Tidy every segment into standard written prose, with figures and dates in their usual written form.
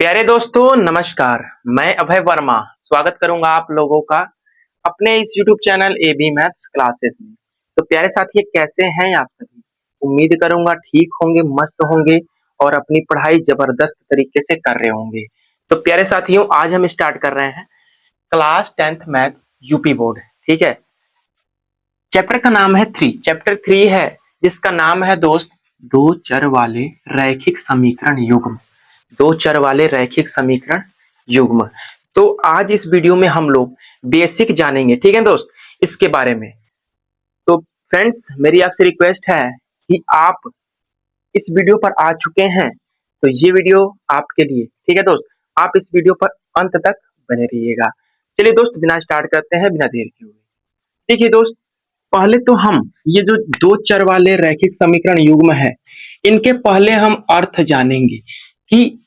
प्यारे दोस्तों नमस्कार। मैं अभय वर्मा स्वागत करूंगा आप लोगों का अपने इस YouTube channel AB maths classes में। तो प्यारे साथी कैसे हैं आप सभी? उम्मीद करूंगा ठीक होंगे, मस्त होंगे और अपनी पढ़ाई जबरदस्त तरीके से कर रहे होंगे। तो प्यारे साथियों आज हम स्टार्ट कर रहे हैं class 10th maths UP board. ठीक है, चैप्टर का नाम है 3। चैप्टर 3 है जिसका नाम है दोस्त दो चर वाले रैखिक समीकरण युग्म। दो चर वाले रैखिक समीकरण युग्म। तो आज इस वीडियो में हम लोग बेसिक जानेंगे, ठीक है दोस्त, इसके बारे में। तो फ्रेंड्स मेरी आपसे रिक्वेस्ट है कि आप इस वीडियो पर आ चुके हैं तो ये वीडियो आपके लिए, ठीक है दोस्त। आप इस वीडियो पर अंत तक बने रहिएगा। चलिए दोस्त बिना स्टार्ट करते हैं, बिना देर किए हुए। देखिए दोस्त, पहले तो हम ये जो दो चर वाले रैखिक समीकरण युग्म है इनके पहले हम अर्थ जानेंगे कि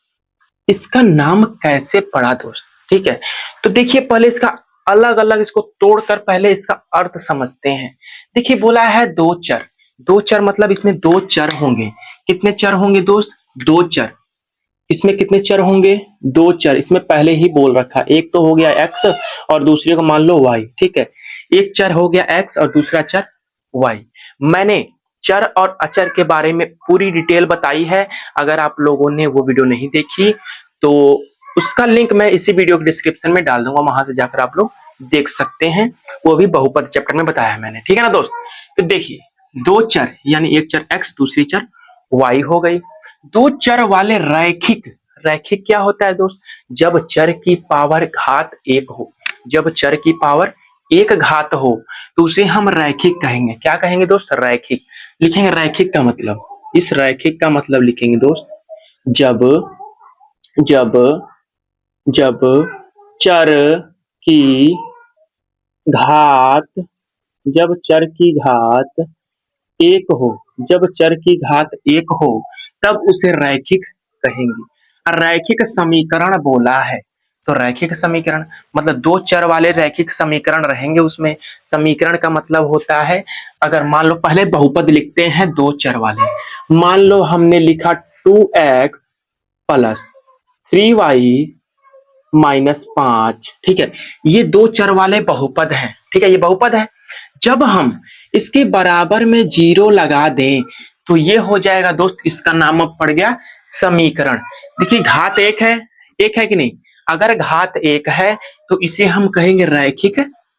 इसका नाम कैसे पड़ा दोस्त। ठीक है, तो देखिए पहले इसका अलग अलग इसको तोड़कर पहले इसका अर्थ समझते हैं। देखिए बोला है दो चर। दो चर मतलब इसमें दो चर होंगे। कितने चर होंगे दोस्त? दो चर। इसमें कितने चर होंगे? दो चर। इसमें पहले ही बोल रखा, एक तो हो गया x और दूसरे को मान लो y। ठीक है, एक चर हो गया x और दूसरा चर y। मैंने चर और अचर के बारे में पूरी डिटेल बताई है। अगर आप लोगों ने वो वीडियो नहीं देखी तो उसका लिंक मैं इसी वीडियो के डिस्क्रिप्शन में डाल दूंगा, वहां से जाकर आप लोग देख सकते हैं। वो भी बहुपद चैप्टर में बताया है मैंने, ठीक है ना दोस्त। तो देखिए दो चर यानी एक चर x दूसरी चर y हो गई। दो चर वाले रैखिक। रैखिक क्या होता है दोस्त? जब चर की पावर घात एक हो। जब चर की पावर एक घात हो तो उसे हम रैखिक कहेंगे। क्या कहेंगे दोस्त? रैखिक। लिखेंगे रैखिक का मतलब, इस रैखिक का मतलब लिखेंगे दोस्त जब जब जब चर की घात जब चर की घात एक हो। जब चर की घात एक हो तब उसे रैखिक कहेंगे। और रैखिक समीकरण बोला है तो रैखिक समीकरण मतलब दो चर वाले रैखिक समीकरण रहेंगे उसमें। समीकरण का मतलब होता है, अगर मान लो पहले बहुपद लिखते हैं दो चर वाले। मान लो हमने लिखा 2x प्लस 3y माइनस 5। ठीक है, ये दो चर वाले बहुपद हैं। ठीक है, ये बहुपद है। जब हम इसके बराबर में जीरो लगा दें तो ये हो जाएगा दोस्त, इसका नाम अब पड़ गया समीकरण। देखिए घात एक है कि नहीं? अगर घात एक है तो इसे हम कहेंगे रैखिक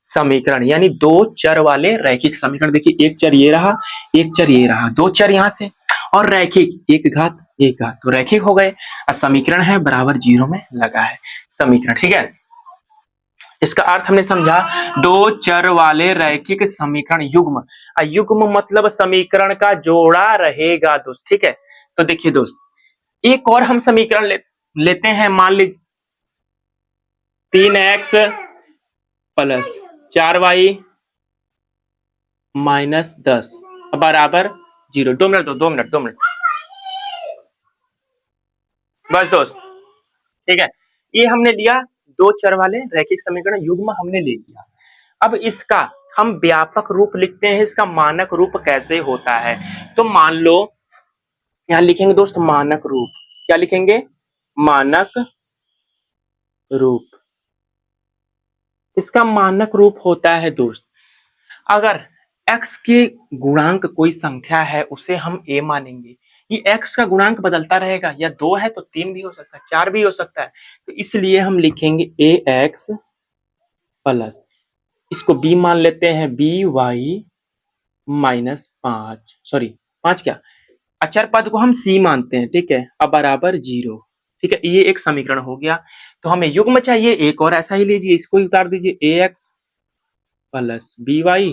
समीकरण, यानी दो चर वाले रैखिक समीकरण। देखिए एक चर ये रहा, एक चर ये रहा, दो चर यहां से और रैखिक एक घात एक घात, तो रैखिक हो गए। और समीकरण है बराबर जीरो में लगा है समीकरण। ठीक है, इसका अर्थ हमने समझा, दो चर वाले रैखिक समीकरण युग्म। युग्म मतलब समीकरण का जोड़ा रहेगा दोस्त। ठीक है, तो देखिए दोस्त एक और हम समीकरण लेते हैं। मान लीजिए 3x प्लस 4y माइनस 10 बराबर जीरो। 2 मिनट दो, 2 मिनट बस दोस्त। ठीक है, ये हमने लिया दो चर वाले रैखिक समीकरण युग्म हमने ले लिया। अब इसका हम व्यापक रूप लिखते हैं। इसका मानक रूप कैसे होता है? तो मान लो यहां लिखेंगे दोस्त मानक रूप। क्या लिखेंगे? मानक रूप। इसका मानक रूप होता है दोस्त, अगर x के गुणांक कोई संख्या है उसे हम a मानेंगे। ये x का गुणांक बदलता रहेगा, या दो है तो तीन भी हो सकता है, चार भी हो सकता है, तो इसलिए हम लिखेंगे ax प्लस, इसको b मान लेते हैं by माइनस 5, सॉरी 5 क्या, अचर पद को हम c मानते हैं। ठीक है, अब बराबर जीरो। ठीक है, ये एक समीकरण हो गया। तो हमें युग्म चाहिए एक और, ऐसा ही लीजिए, इसको उतार दीजिए ax प्लस by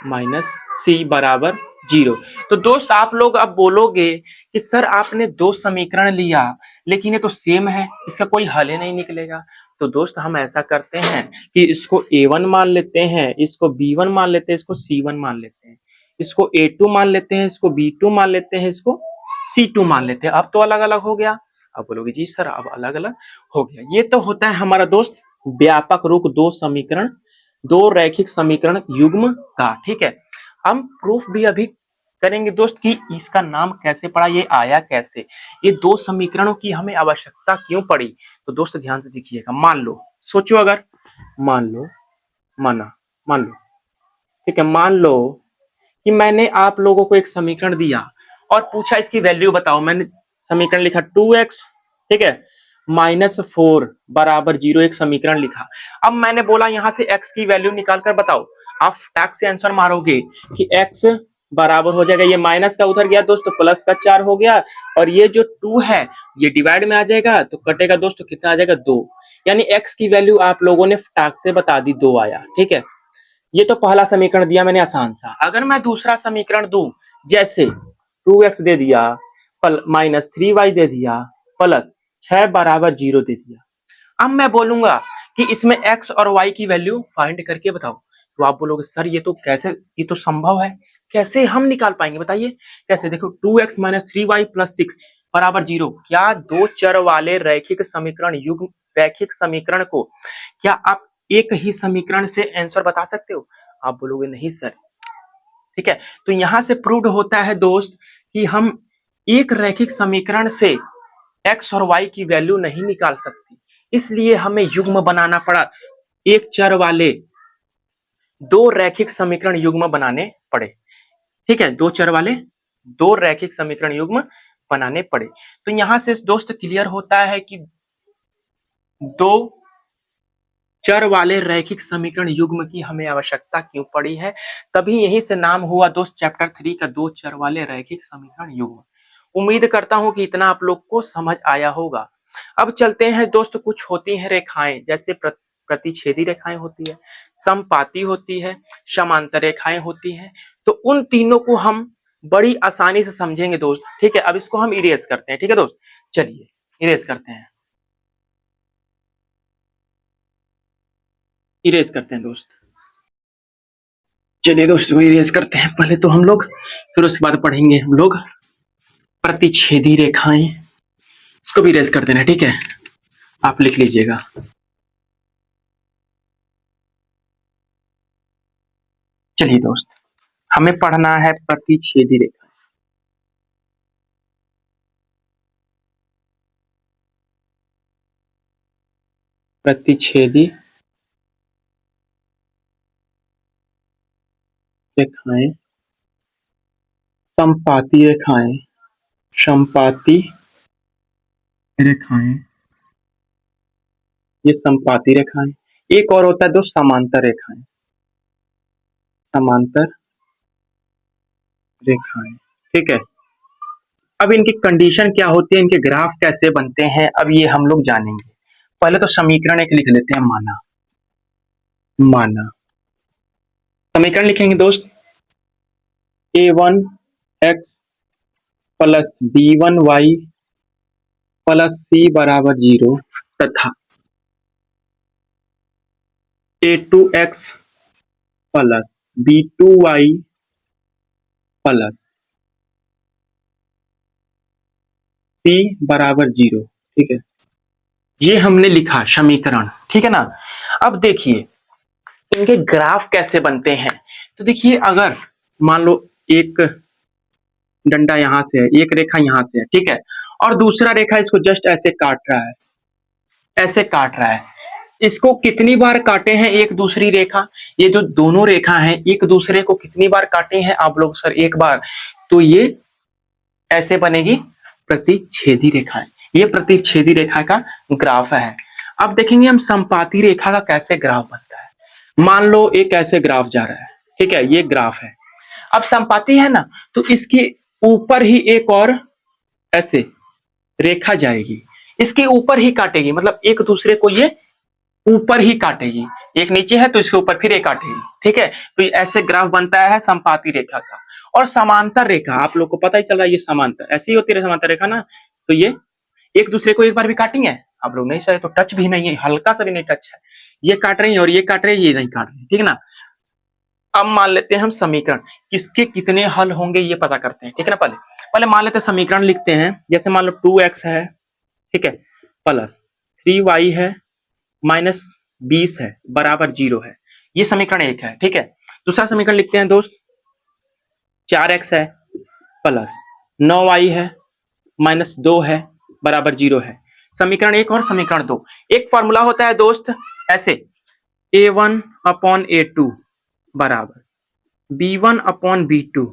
माइनस सी बराबर जीरो। तो दोस्त आप लोग अब बोलोगे कि सर आपने दो समीकरण लिया लेकिन ये तो सेम है, इसका कोई हल ही नहीं निकलेगा। तो दोस्त हम ऐसा करते हैं कि इसको a1 मान लेते हैं, इसको b1 मान लेते हैं, इसको c1 मान लेते हैं, इसको a2 मान लेते हैं, इसको b2 मान लेते हैं, इसको c2 मान लेते हैं। अब तो अलग अलग हो गया। अब बोलोगे जी सर अब अलग अलग हो गया। ये तो होता है हमारा दोस्त व्यापक रूप दो समीकरण, दो रैखिक समीकरण युग्म का। ठीक है, हम प्रूफ भी अभी करेंगे दोस्त कि इसका नाम कैसे पड़ा, ये आया कैसे, ये दो समीकरणों की हमें आवश्यकता क्यों पड़ी। तो दोस्त ध्यान से सीखिएगा। मान लो, सोचो, अगर मान लो, मान लो, ठीक है, मान लो कि मैंने आप लोगों को एक समीकरण दिया और पूछा इसकी वैल्यू बताओ। मैंने समीकरण लिखा 2x, ठीक है, -4 बराबर 0, एक समीकरण लिखा। अब मैंने बोला यहां से x की वैल्यू निकाल कर बताओ। आप टैक्स से आंसर मारोगे कि x बराबर हो जाएगा, ये माइनस का उधर गया दोस्त तो प्लस का 4 हो गया, और ये जो 2 है ये डिवाइड में आ जाएगा तो कटेगा दोस्त, तो कितना आ जाएगा 2। यानी x की वैल्यू आप लोगों ने टैक्स से बता दी, 2 आया। ठीक है, ये तो पहला समीकरण दिया मैंने आसान सा। अगर मैं दूसरा समीकरण दूं, जैसे 2x दे दिया, -3y दे दिया, प्लस 6 बराबर 0 दे दिया। अब मैं बोलूंगा कि इसमें x और y की वैल्यू फाइंड करके बताओ। तो आप बोलोगे सर ये तो कैसे, ये तो संभव है, कैसे हम निकाल पाएंगे बताइए कैसे। देखो 2x - 3y + 6 बराबर 0, क्या दो चर वाले रैखिक समीकरण युग्म रैखिक समीकरण को क्या आप एक ही समीकरण से आंसर बता सकते हो? आप बोलोगे नहीं सर। ठीक है, तो यहां से प्रूव्ड होता है दोस्त कि हम एक रैखिक समीकरण से x और y की वैल्यू नहीं निकाल सकते, इसलिए हमें युग्म बनाना पड़ा। एक चर वाले दो रैखिक समीकरण युग्म बनाने पड़े। ठीक है, दो चर वाले दो रैखिक समीकरण युग्म बनाने पड़े। तो यहां से दोस्त क्लियर होता है कि दो चर वाले रैखिक समीकरण युग्म की हमें आवश्यकता क्यों पड़ी है। तभी यहीं से नाम हुआ दोस्त चैप्टर 3 का, दो चर वाले रैखिक समीकरण युग्म। उम्मीद करता हूं कि इतना आप लोग को समझ आया होगा। अब चलते हैं दोस्त, कुछ होती हैं रेखाएं, जैसे प्रतिच्छेदी रेखाएं होती है, समपाती होती है, समांतर रेखाएं होती हैं। तो उन तीनों को हम बड़ी आसानी से समझेंगे दोस्त। ठीक है, अब इसको हम इरेज करते हैं। ठीक है दोस्त, चलिए इरेज करते हैं, इरेज करते हैं दोस्त। चलिए दोस्तों इरेज करते हैं पहले तो हम लोग, फिर उसके बाद पढ़ेंगे हम लोग प्रतिच्छेदी रेखाएं। इसको भी इरेज कर देना, ठीक है, आप लिख लीजिएगा। चलिए दोस्त, हमें पढ़ना है प्रतिच्छेदी रेखा। प्रतिच्छेदी रेखाएं, समपाती रेखाएं, समपाती रेखाएं, ये समपाती रेखाएं। एक और होता है दोस्त समांतर रेखाएं, समांतर रेखाएं। ठीक है, अब इनकी कंडीशन क्या होती है, इनके ग्राफ कैसे बनते हैं, अब ये हम लोग जानेंगे। पहले तो समीकरण एक लिख लेते हैं, माना। माना समीकरण लिखेंगे दोस्त, a1x plus b1y plus c बराबर 0 तथा a2x plus b2y plus c बराबर 0। ठीक है, ये हमने लिखा समीकरण। ठीक है ना, अब देखिए इनके ग्राफ कैसे बनते हैं। तो देखिए, अगर मान लो एक डंडा यहां से है, एक रेखा यहां से है, ठीक है, और दूसरा रेखा इसको जस्ट ऐसे काट रहा है, ऐसे काट रहा है। इसको कितनी बार काटे हैं एक दूसरी रेखा, ये जो दोनों रेखा हैं एक दूसरे को कितनी बार काटे हैं आप लोग? सर एक बार। तो ये ऐसे बनेगी प्रतिच्छेदी रेखाएं, ये प्रतिच्छेदी रेखा का ग्राफ है। अब देखेंगे हम समपाती रेखा का कैसे ग्राफ बनता है। मान लो एक ऐसे ग्राफ जा रहा है, ठीक है, ये ग्राफ है। अब समपाती है ना, तो इसके ऊपर ही एक और ऐसे रेखा जाएगी, इसके ऊपर ही काटेगी, मतलब एक दूसरे को ये ऊपर ही काटेगी। एक नीचे है तो इसके ऊपर फिर एक काटेगी। ठीक है, तो ऐसे ग्राफ बनता है समपाती रेखा का। और समांतर रेखा आप लोग को पता ही चल रहा है, ये समांतर ऐसी होती है समांतर रेखा ना, तो ये एक दूसरे को एक बार भी काटेंगे आप लोग? नहीं सर, तो टच भी नहीं है, हल्का सा भी नहीं टच है। ये काट रही है और ये काट रही है, ये नहीं काट रही। ठीक है ना, अब मान लेते हैं हम समीकरण, किसके कितने हल होंगे ये पता करते हैं। ठीक है ना, पहले पहले मान लेते हैं समीकरण लिखते हैं। जैसे मान लो 2x है, ठीक है, प्लस 3y है माइनस 20 है बराबर 0 है, ये समीकरण एक है। ठीक है, दूसरा समीकरण लिखते हैं दोस्त, 4x है प्लस 9y है माइनस 2 है बराबर 0 है। समीकरण 1 और समीकरण 2। एक फॉर्मूला होता है दोस्त ऐसे, a1 अपॉन a2 बराबर b1 अपॉन b2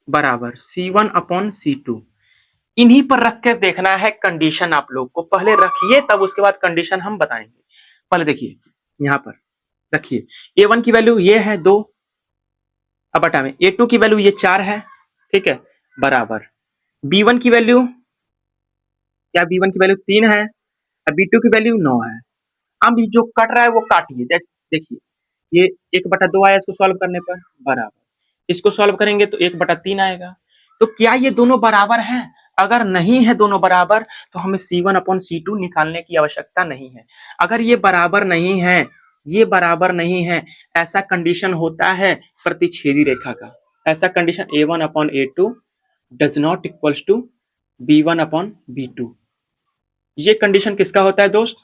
बराबर c1 अपॉन c2। इन्हीं पर रख कर देखना है कंडीशन। आप लोग को पहले रखिए तब उसके बाद कंडीशन हम बताएंगे। पहले देखिए यहां पर रखिए, a1 की वैल्यू ये है 2, अब बटा में a2 की वैल्यू ये 4 है, ठीक है, बराबर b1 की वैल्यू, क्या b1 की वैल्यू 3 है और b2 की वैल्यू 9 है। अब जो कट रहा है वो काटिए, देखिए ये 1/2 आया इसको सॉल्व करने पर, बराबर इसको सॉल्व करेंगे तो 1/3 आएगा। तो क्या ये दोनों बराबर हैं? अगर नहीं है दोनों बराबर तो हमें C1 अपॉन C2 निकालने की आवश्यकता नहीं है। अगर ये बराबर नहीं है, ये बराबर नहीं है, ऐसा कंडीशन होता है प्रतिच्छेदी रेखा का। ऐसा condition A1 upon A2 does not equals to B1 upon B2। ये कंडीशन किसका होता है दोस्त?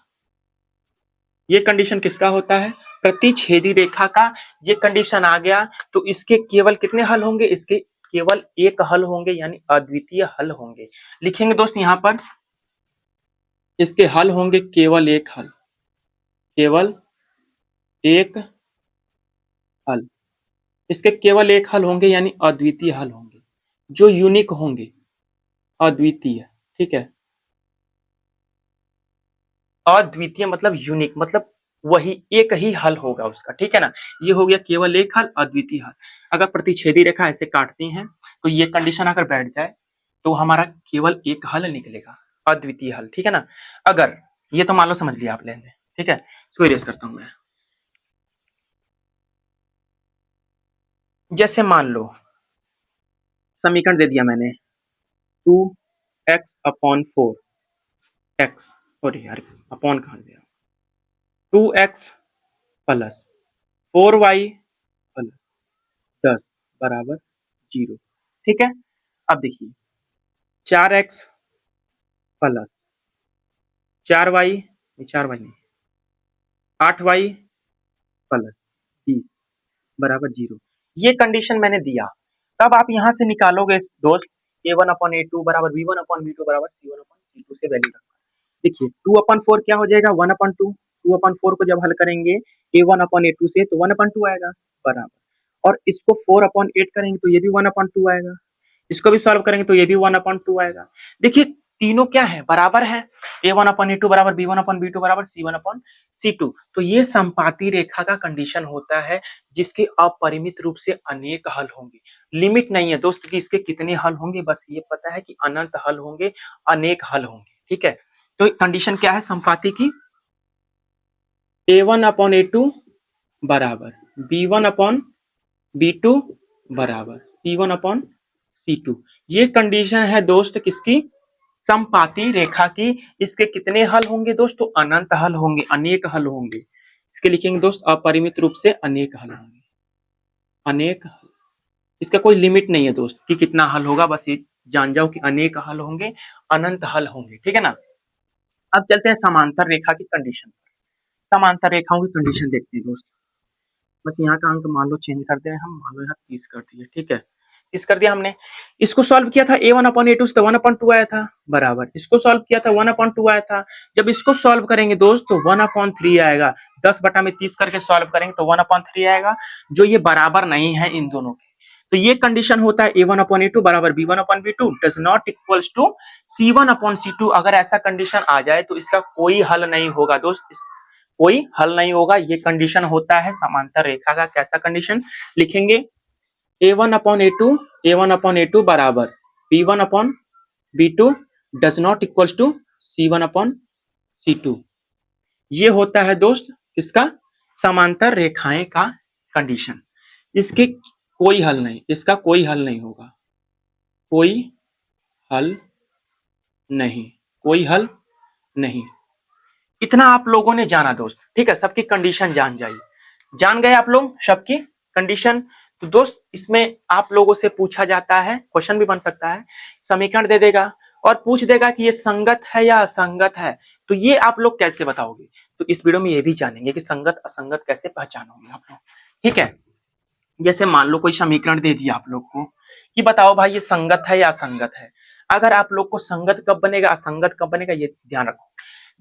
ये कंडीशन किसका होता है? प्रतिच्छेदी रेखा का। ये कंडीशन आ गया तो इसके केवल कितने हल होंगे? इसके केवल एक हल होंगे, यानी अद्वितीय हल होंगे। लिखेंगे दोस्त यहां पर, इसके हल होंगे केवल एक हल, केवल एक हल। इसके केवल एक हल होंगे यानी अद्वितीय हल होंगे, जो यूनिक होंगे, अद्वितीय, ठीक है। अद्वितीय मतलब यूनिक, मतलब वही एक ही हल होगा उसका, ठीक है ना। ये हो गया केवल एक हल, अद्वितीय हल। अगर प्रतिच्छेदी रेखा ऐसे काटती हैं तो ये कंडीशन अगर बैठ जाए तो हमारा केवल एक हल निकलेगा, अद्वितीय हल, ठीक है ना। अगर ये तो मान लो समझ लिया आप लेंगे, ठीक है। इसको इरेज करता हूं मैं। जैसे मान लो समीकरण दे दिया मैंने 2x अपॉन 4x, और यार अपॉन कहां दिया, 2x प्लस 4y प्लस 10 बराबर 0, ठीक है। अब देखिए 4x प्लस 4y, 4y नहीं 8y प्लस 20 बराबर 0। ये कंडीशन मैंने दिया। तब आप यहां से निकालोगे दोस्त a1 अपॉन a2 बराबर b1 अपॉन b2 बराबर c1 अपॉन c2 से वैल्यू रखना। देखिए 2/4 क्या हो जाएगा, 1/2। 2/4 को जब हल करेंगे a1 अपॉन a2 से तो 1/2 आएगा बराबर, और इसको 4/8 करेंगे तो ये भी 1/2 आएगा, इसको भी सॉल्व करेंगे तो ये भी 1/2 आएगा। देखिए तीनों क्या है, बराबर है। a1 अपॉन a2 बराबर b1 अपॉन b2 बराबर c1 अपॉन c2। तो ये संपाती रेखा का कंडीशन होता है जिसके अपरिमित रूप से अनेक हल होंगे। लिमिट नहीं है दोस्त कि इसके कितने हल होंगे, बस ये पता है कि अनंत हल होंगे, अनेक हल होंगे, ठीक है। तो कंडीशन क्या है संपाती की, a1 अपॉन a2 बराबर b1 अपॉन b2 बराबर c1 अपॉन c2। ये कंडीशन है दोस्त किसकी, समपाती रेखा की। इसके कितने हल होंगे दोस्तों, अनंत हल होंगे, अनेक हल होंगे। इसके लिखेंगे दोस्त अपरिमित रूप से अनेक हल होंगे, अनेक हल। इसका कोई लिमिट नहीं है दोस्त कि कितना हल होगा, बस ये जान जाओ कि अनेक हल होंगे, अनंत हल होंगे, ठीक है ना। अब चलते हैं समांतर रेखा की कंडीशन। समांतर रेखाओं की कंडीशन देखते हैं दोस्त। बस यहाँ का अंक मान लो चेंज कर दे, हम मान लो यहाँ 30 कर दिए, ठीक है। 30 कर दिया हमने। इसको सॉल्व किया था a1 अपॉन a2 से तो 1/2 आया था बराबर, इसको सॉल्व किया था 1/2 आया था। जब इसको सॉल्व करेंगे दोस्त तो 1/3 आएगा। 10/30 करके सॉल्व करेंगे तो 1/3 आएगा, जो ये बराबर नहीं है इन दोनों के। तो ये कंडीशन होता है a1 अपॉन a2 बराबर b1 upon b2 does not equals to c1 upon c2। अगर ऐसा कंडीशन आ जाए तो इसका कोई हल नहीं होगा दोस्त, कोई हल नहीं होगा। ये कंडीशन होता है समांतर रेखा का। कैसा कंडीशन लिखेंगे, a1 upon a2, a1 upon a2 बराबर b1 upon b2 does not equals to c1 upon c2। ये होता है दोस्त इसका समांतर रेखाएं का कंडीशन। इसके कोई हल नहीं, इसका कोई हल नहीं होगा, कोई हल नहीं, कोई हल नहीं। इतना आप लोगों ने जाना दोस्त, ठीक है। सबकी कंडीशन जान जाइए, जान गए आप लोग सबकी कंडीशन। तो दोस्त इसमें आप लोगों से पूछा जाता है, क्वेश्चन भी बन सकता है, समीकरण दे देगा और पूछ देगा कि ये संगत है या असंगत है। तो ये आप लोग कैसे बताओगे, तो इस वीडियो में ये भी जानेंगे कि संगत असंगत कैसे पहचानोगे आप लोग, ठीक है। जैसे मान लो कोई समीकरण दे दिया आप लोग को कि बताओ भाई ये संगत है या असंगत है। अगर आप लोग को संगत कब बनेगा असंगत कब बनेगा ये ध्यान रखो।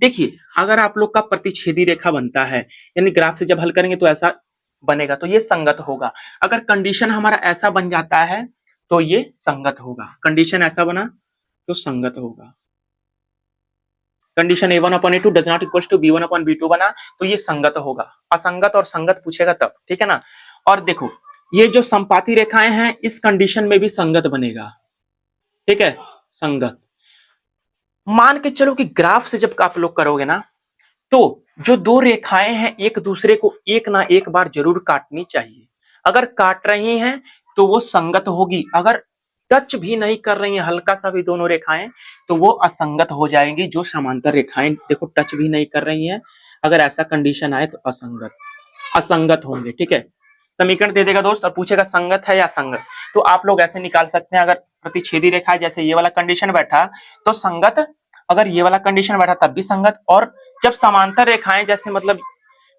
देखिए अगर आप लोग का प्रतिच्छेदी रेखा बनता है यानी ग्राफ से जब हल करेंगे तो ऐसा बनेगा तो ये संगत होगा। अगर कंडीशन हमारा ऐसा बन जाता है तो ये संगत होगा। कंडीशन ऐसा बना तो संगत होगा। Condition a1/a2 does not equals to b1/b2 बना तो ये संगत होगा। असंगत और संगत पूछेगा तब, ठीक है ना। और देखो ये जो संपाती रेखाएं हैं इस कंडीशन में भी संगत बनेगा, ठीक है, संगत। मान के चलो कि ग्राफ से जब आप लोग करोगे ना तो जो दो रेखाएं हैं एक दूसरे को एक ना एक बार जरूर काटनी चाहिए। अगर काट रही हैं तो वो संगत होगी, अगर टच भी नहीं कर रही हैं हल्का सा भी दोनों रेखाएं तो वो असंगत हो जाएंगी। जो समांतर रेखाएं देखो टच भी नहीं कर रही हैं अगर ऐसा कंडीशन आए तो असंगत असंगत होंगे, ठीक है। समीकरण दे देगा दोस्त और पूछेगा संगत है या असंगत, तो आप लोग ऐसे निकाल सकते हैं। अगर प्रतिच्छेदी रेखा है जैसे ये वाला कंडीशन बैठा तो संगत, अगर ये वाला कंडीशन बैठा तब भी संगत, और जब समांतर रेखाएं जैसे मतलब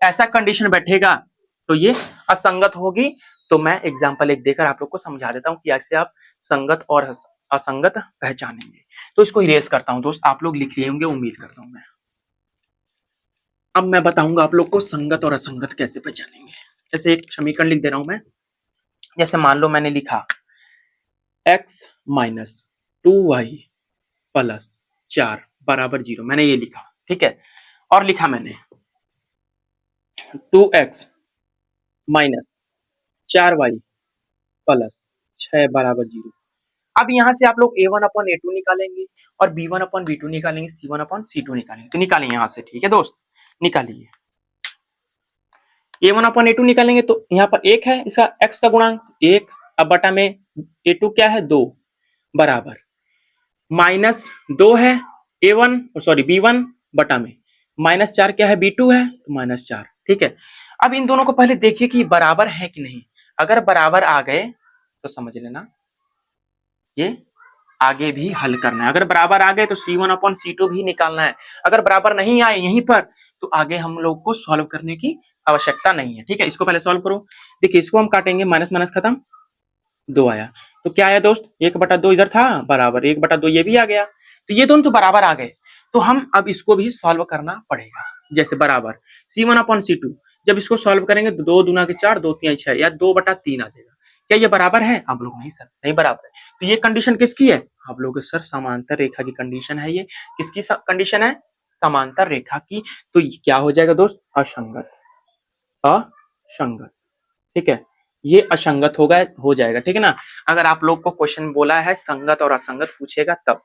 ऐसा कंडीशन बैठेगा तो ये असंगत होगी। तो मैं एग्जांपल एक देकर आप लोग को समझा देता हूं कि ऐसे आप संगत और असंगत पहचानेंगे। तो इसको इरेज करता हूं दोस्त, आप लोग लिख लिए होंगे उम्मीद करता हूं मैं। अब मैं बताऊंगा आप लोग को संगत और असंगत कैसे पहचानेंगे। जैसे एक समीकरण लिख दे रहा हूं मैं। जैसे मान लो मैंने लिखा x माइनस 2y प्लस 4 बराबर 0, मैंने ये लिखा, ठीक है। और लिखा मैंने 2x माइनस 4y प्लस 6 बराबर 0। अब यहां से आप लोग a1/a2 निकालेंगे और b1/b2 निकालेंगे, c1/c2 निकालेंगे। तो निकालेंगे यहां से, ठीक है दोस्त, निकालिए। a1/a2 निकालेंगे तो यहाँ पर 1 है, इसका x का गुणांक 1, अब बटा में a2 क्या है 2 बराबर माइनस 2 है a1 सॉरी b1 बटा में माइनस 4 क्या है b2 है तो माइनस 4, ठीक है। अब इन दोनों को पहले देखिए कि बराबर है कि नहीं। अगर बराबर आ गए तो समझ लेना ये आगे भी हल करना है। अगर बराबर आ गए तो c1/c2 भी निकालना है। अगर बराबर नहीं आए यहीं पर तो आगे हम लोग को सॉल्व करने की आवश्यकता नहीं है, ठीक है। इसको पहले सॉल्व करो। देखिए इसको हम काटेंगे, माइनस माइनस खत्म, 2 आया तो क्या आया दोस्त 1/2 इधर था बराबर 1/2 ये भी आ गया, तो ये दोनों तो बराबर आ गए। तो हम अब इसको भी सॉल्व करना पड़ेगा। जैसे बराबर c1/c2, जब इसको सॉल्व करेंगे तो 2 दूना के 4 2 3 6 या 2/3 आ जाएगा। क्या ये बराबर है? आप लोग नहीं सर नहीं बराबर है। तो ये कंडीशन किसकी है? आप लोग सर समांतर रेखा की कंडीशन है। ये किसकी कंडीशन है? समांतर रेखा की। तो क्या हो जाएगा दोस्त? असंगत, असंगत, ठीक है। ये असंगत होगा हो जाएगा, ठीक है ना। अगर आप लोग को क्वेश्चन बोला है संगत और असंगत पूछेगा तब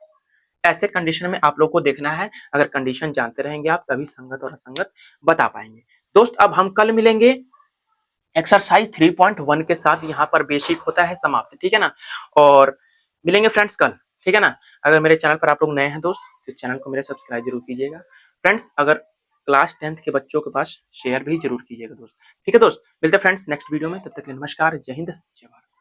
ऐसे कंडीशन में आप लोग को देखना है। अगर कंडीशन जानते रहेंगे आप तभी संगत और असंगत बता पाएंगे। दोस्त अब हम कल मिलेंगे एक्सरसाइज 3.1 के साथ। यहाँ पर बेसिक होता है समाप्त, ठीक है ना। और मिलेंगे फ्रेंड्स कल, ठीक है ना। अगर मेरे चैनल पर आप लोग नए हैं दोस्त तो चैनल को मेरे सब्सक्राइब जरूर कीजिएगा फ्रेंड्स। अगर क्लास 10th के बच्चों के पास शेयर भी जरूर कीजिएगा दोस्त, ठीक है दोस्त। मिलते हैं फ्रेंड्स नेक्स्ट वीडियो में, तब तक के लिए नमस्कार, जय हिंद, जय भारत।